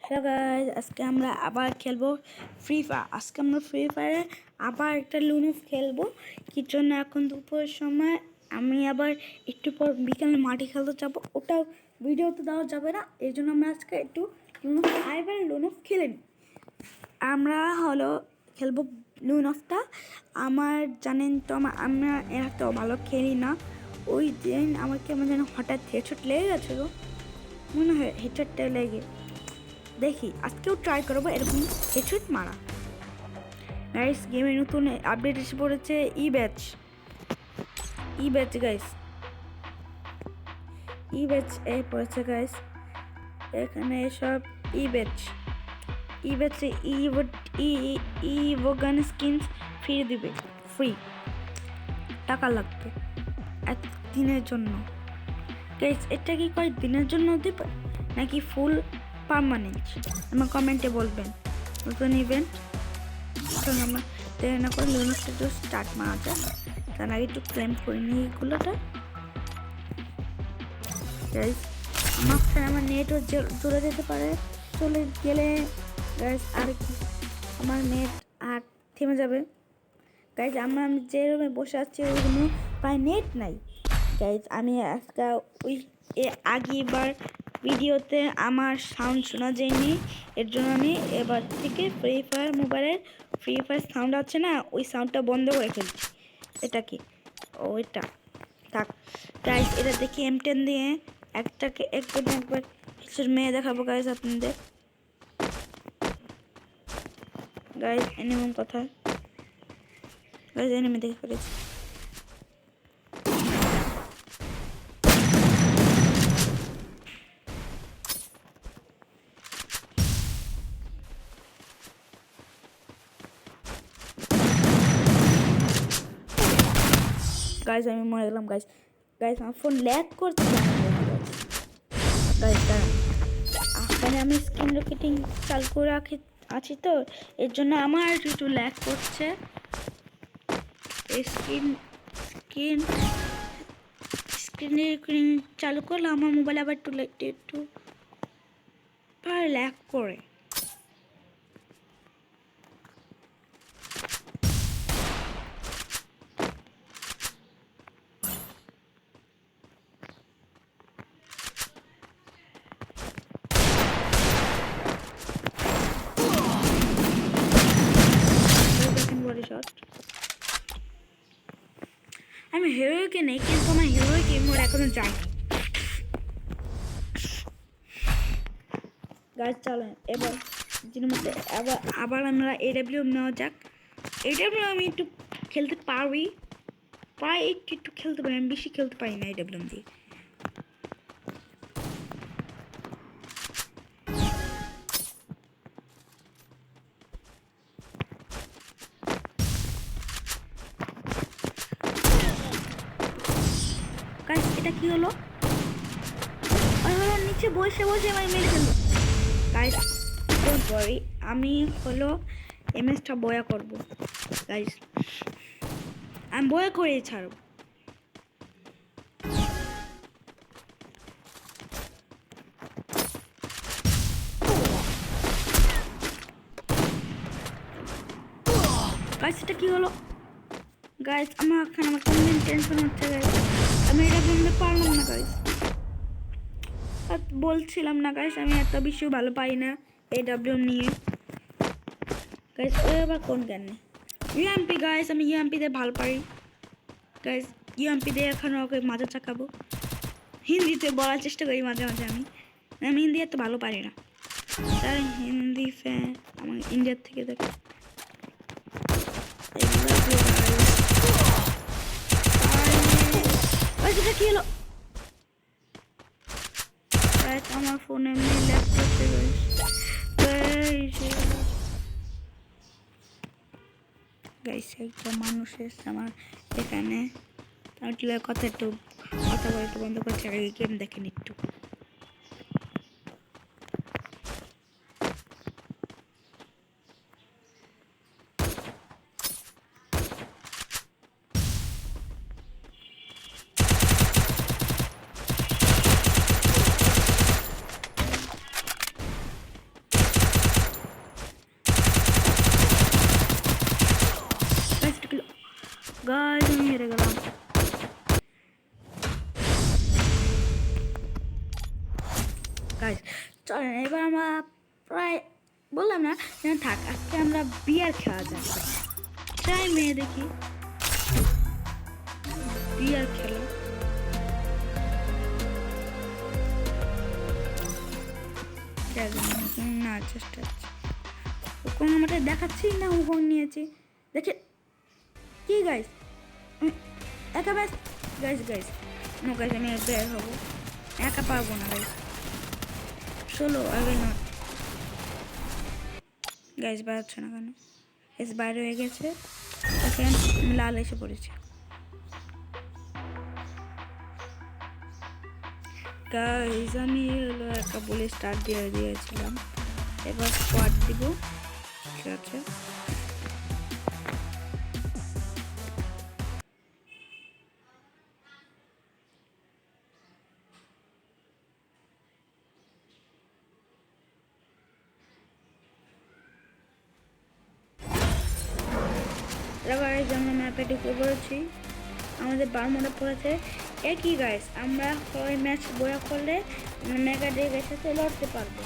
Hello guys, আজকে আমরা আবার খেলবো ফ্রি ফায়ার। আজকে আমরা ফ্রি ফায়ারে আবার একটা লুনুফ খেলবো। কি জন্য এখন দুপুরের সময় আমি আবার একটু পর বিকালে মাঠে খেলতে যাবো, ওটাও ভিডিওতে দেওয়া যাবে না, এই জন্য আমরা আজকে একটু লুনুফ আইবার লুনুফ খেলে নিই। আমরা হলো খেলবো লুনুফটা। আমার জানেন তো আমরা এত ভালো খেলি না। ওই দিন আমার কেমন যেন হঠাৎ হেডশট লেগে গেছিলো, মনে হয় হেডশটটা লেগে। দেখি আজকেও ট্রাই করবো এরকম হেডশট মারা। গাইস, গেমে নতুন আপডেট এসে পড়েছে ই ব্যাচ গাইস, ই ব্যাচ এ পড়েছে গাইস। এখানে সব ই ব্যাচে ইভোগান স্কিন ফ্রি দিবে, ফ্রি টাকা লাগবে এক দিনের জন্য। গাইস, এটা কি কয়েক দিনের জন্য দিবে নাকি ফুল পার্মানেন্ট? আমার কমেন্টে বলবেন। নতুন ইভেন্ট আমরা দেরি না করে লুনুফটা একটু স্টার্ট মারা যায়। তার আগে একটু ক্লেম করে নিই এগুলোটা। গাইস, আমার নেটও চলে যেতে পারে, চলে গেলে গাইস আর আমার নেট আর থেমে যাবে। গাইস, আমি যে রুমে বসে আছি ওই রুমে প্রায় নেট নাই। গাইস, আমি আজকে ওই আগেবার ভিডিওতে আমার সাউন্ড শোনা যায়নি, এর জন্য আমি এবার থেকে ফ্রি ফায়ার মোবাইলের ফ্রি ফায়ার সাউন্ড আছে না, ওই সাউন্ডটা বন্ধ করে ফেলছি। এটা কি ওইটা থাক। গাইস, এটা দেখি M10 দিয়ে একবার কিছু মেয়ে দেখাবো গাইস আপনাদের। গাইস, এনিমন কথা গাইস, এনিমি দেখে ফেলেছি। গাইস, আমি মরে গেলাম। গাইস, আমার ফোন ল্যাগ করছে। গাইস, এখানে আমি স্ক্রিন রেকর্ডিং চালু করে আছি তো, এর জন্য আমার একটু ল্যাগ করছে। স্ক্রিন রেকর্ডিং চালু করলে আমার মোবাইল আবার একটু ল্যাগ করে। আমি হিরোকে নেই, কিন্তু আমার হিরোইক মোড এখনো যায়নি। গাছ চালান এবার যিনি মধ্যে আবার আমরা AWM নেওয়া যাক। AWM আমি একটু খেলতে পারি, প্রায় একটু খেলতে পারি, আমি বেশি খেলতে পারি না AWM দিয়ে। গাইস, এটা কি হলো? নিচে বসে আমি মেরে ফেলবো। গাইস, ডোন্ট ওয়ারি, আমি হলো এমএসটা বয়া করব। গাইস, আমি বয়া করে ছাড়ব। গাইস, এটা কি হলো? গাইস, আমার কেমন টেনশন হচ্ছে। গাইস, আমি এটা বলতে পারলাম না। গাইস, বলছিলাম না গাইস, আমি এত বেশি ভালো পাই না AWM নিয়ে। গাইস, ওই আবার কোন জ্ঞান ইউএমপি। গাইস, আমি ইউএমপি দিয়ে ভালো পারি। গাইস, ইউএমপি দিয়ে এখন ওকে মাথা চাকাবো। হিন্দিতে বলার চেষ্টা করি মাঝে মাঝে। আমি হিন্দি এত ভালো পারি না, তার হিন্দি ফ্যান আমার ইন্ডিয়ার থেকে দেখো। কি হলো? আমার ফোনে এমনি ল্যাগ করতে গাইস, একটা মানুষ এসছে আমার এখানে। কথা বলতে বন্ধ করছে, আগে গেম দেখেন একটু। গাইস আমি হেরে গেলাম। গাইস চলেন এবার আমরা প্রায় বললাম না থাক, আজকে আমরা বিয়ার খেলা যাক। ট্রাই মেয়ে দেখি বিয়ার খেলা। না চেষ্টা কোন আমাকে দেখাচ্ছি না হুবং নিয়েছি দেখে কি গাইস একা ব্যাস গাইস গাইস নো গাইস আমি বের হবো, একা পারবো না গাইস, সোলো আগে না গাইস বার হচ্ছে না কেন, এস বাইরে হয়ে গেছে, দেখেন লাল এসে পড়েছে। গাইস আমি হলো একা বলে স্টার্ট দিয়ে দিয়েছিলাম, এবার স্কোয়াড দিব। ঠিক আছে গাইস আমরা ম্যাপে ঢুকে পড়েছি, আমাদের বারমোড়া পড়েছে একই গাইস, আমরা সবাই ম্যাচ বয়া করলে মেগা ড্রেগের সাথে লড়তে পারবো।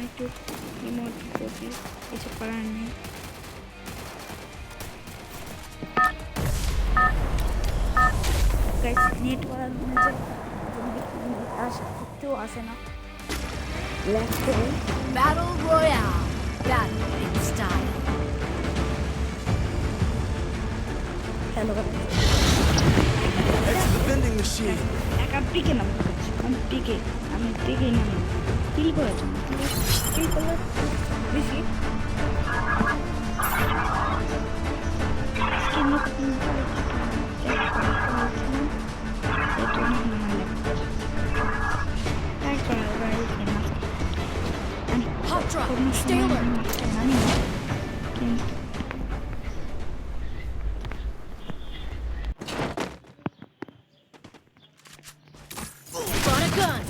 একটু ইমোট করছি, কিছু করার নেই। গাইস নেট করার একটু আসে না, Battle Royale. Battle in style. Hello It's the vending machine. একা পিকে নাম আমি পিকে নাম কিল করেছি, কিল করলে বেশি Hot drop. Stay alert. Got a gun.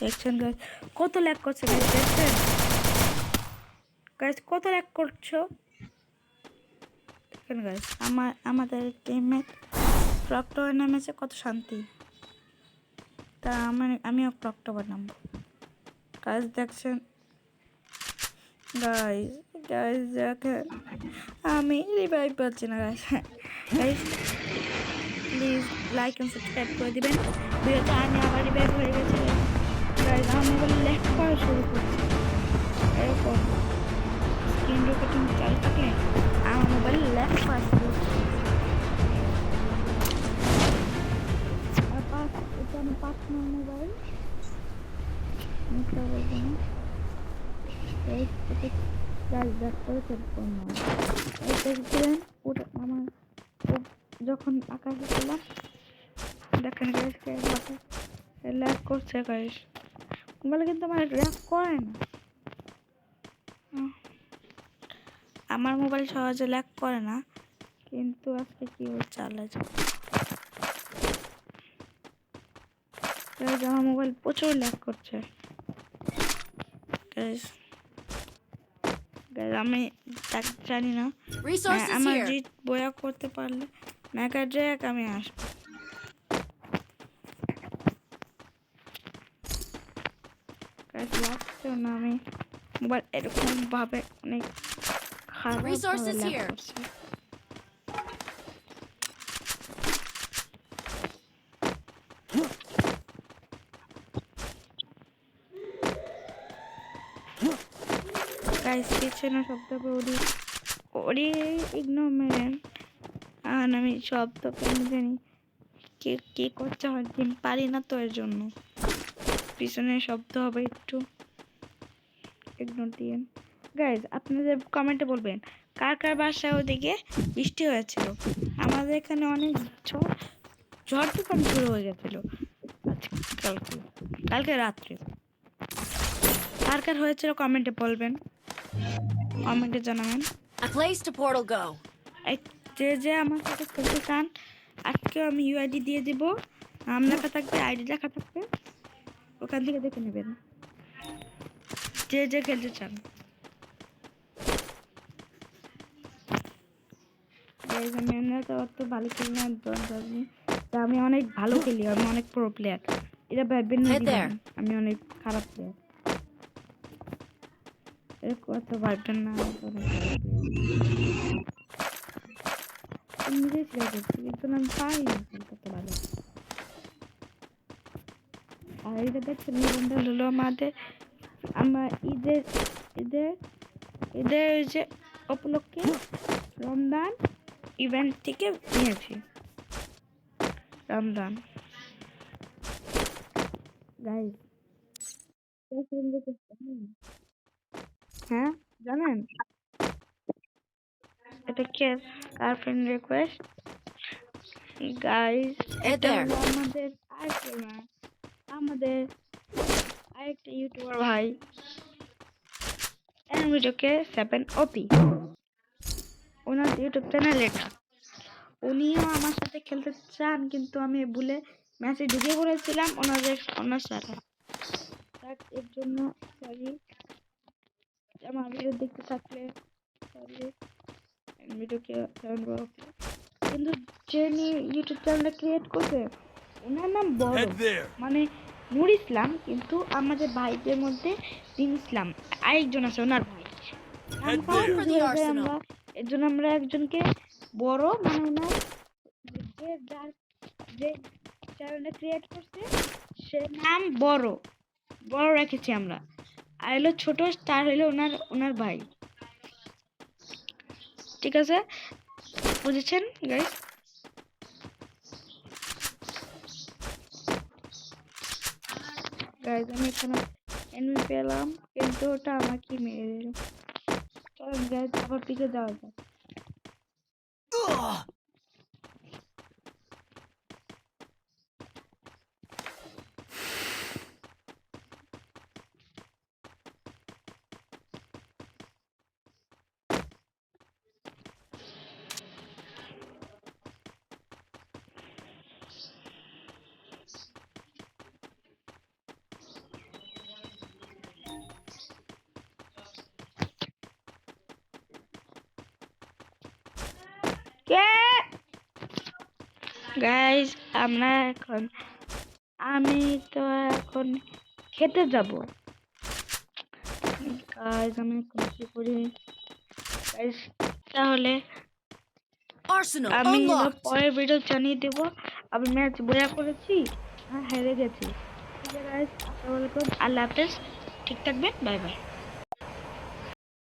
দেখছেন গাইস কত ল্যাগ করছে, গাইস দেখছেন গাইস কত ল্যাগ করছো, দেখেন গাইস আমাদের টিমমেট ক্লক নামেছে, কত শান্তি, তা আমিও ক্লক টাওয়ার নামবো। গাইস দেখছেন গাইস দেখেন আমি রিভাইভ পাচ্ছি না guys, guys please like and subscribe করে দিবেন। ভিডিওটা আমি আবার রিভাইভ হয়ে গেছে গাইস, আমার মোবাইল ল্যাগ করা শুরু করছে, এরকম স্ক্রিন রেকর্ডিং চালু থাকলে আমার মোবাইল ল্যাগ করা শুরু করছে। এটা আমার 5 নম্বর মোবাইল, মিথ্যা বলবো না, এই ব্যাক করে ফেলতাম না, এই দেখছিলেন ওটা আমার যখন আকাশে ছিলাম, দেখেন গাইস ল্যাগ করছে গাইস, মোবাইলে কিন্তু আমার ল্যাগ করে না, আমার মোবাইল সহজে ল্যাগ করে না, কিন্তু আজকে কি চালা যায় আমার মোবাইল প্রচুর ল্যাগ করছে গাইস, আমি জানি না আমার জিত বয়া করতে পারলে মেগা ড্রেক আমি আসবো। লাগছে না আমি মোবাইল এরকম ভাবে অনেক খারাপ করছে। গাইস পিছনে শব্দ ওরে ইগনোর মেরেন, আর আমি শব্দ কেন জানি কে করছে আমার গেম পারি না তো, এর জন্য পিছনে শব্দ হবে, একটু ইগনোর দিয়েন গাইস। আপনাদের কমেন্টে বলবেন কার কার বাসায় ওদিকে বৃষ্টি হয়েছিল, আমাদের এখানে অনেক ঝড় তুফান শুরু হয়ে গেছিল কালকে রাত্রে, কার কার হয়েছিল কমেন্টে বলবেন। কমেন্টে জানাবেন। A place to portal go. যে যে আমার সাথে খেলতে চান আজকেও আমি ইউআইডি দিয়ে দিব, নাম লেখা থাকবে, আইডি লেখা থাকবে, ওখান থেকে দেখে নেবেন যে যে খেলতে চান। Guys, আমি তো অত ভালো খেলি না, তা আমি অনেক ভালো খেলি, আমি অনেক প্রো প্লেয়ার। এটা ভাববেন না Head there. আমি অনেক খারাপ প্লেয়ার, এর কথা ভাববেন না। আমি তো অনেক খারাপ player। আমি নিজেই ট্রাই করছি কিন্তু আমি পারি না কত ভালো। আর এটা দেখছেন বন্ধু হলো আমাদের, আমরা ঈদের ঈদের ঈদের যে উপলক্ষে রমজান ইভেন্ট থেকে নিয়েছি রমজান। গাইস হ্যাঁ জানেন এটা কে, কার ফ্রেন্ড রিকোয়েস্ট? গাইস Hey এটা there. হলো আমাদের আমাদের আরেকটা ইউটিউবার ভাই ভিডিওকে 7OP, ওনার ইউটিউব চ্যানেল এটা। উনিও আমার সাথে খেলতে চান কিন্তু আমি ভুলে ম্যাচে ঢুকে পড়েছিলাম ওনার সাথে, এর জন্য সরি। আমার ভিডিও দেখতে থাকলে সরি, ভিডিওকে কিন্তু যে ইউটিউব চ্যানেলটা ক্রিয়েট করছে ওনার নাম বড়, মানে নূর ইসলাম, কিন্তু আমাদের ভাইদের মধ্যে দিন ইসলাম আরেকজন আছে ওনার ভাই, আমরা এর জন্য আমরা একজনকে বড়, মানে ওনার যে চ্যানেলটা ক্রিয়েট করছে সে নাম বড় বড় রেখেছি আমরা, আর হলো ছোট তার হলো ওনার ভাই। ঠিক আছে, বুঝেছেন গাইস? গাইস আমি এখানে এনিমি পেলাম কিন্তু ওটা আমাকে মেরে দিল। চলো গাইস আবার পিকে যাওয়া যাক। গাইস আমি তো এখন খেতে যাব। গাইস আমি এখন কি করি গাইস, তাহলে Arsenal আমি unlocked. পরের ভিডিও জানিয়ে দেব আমি ম্যাচ বয়া করেছি আর হেরে গেছি। ঠিক আছে গাইস, আসসালামু আলাইকুম, আল্লাহ হাফেজ, ঠিক থাকবেন, বাই বাই।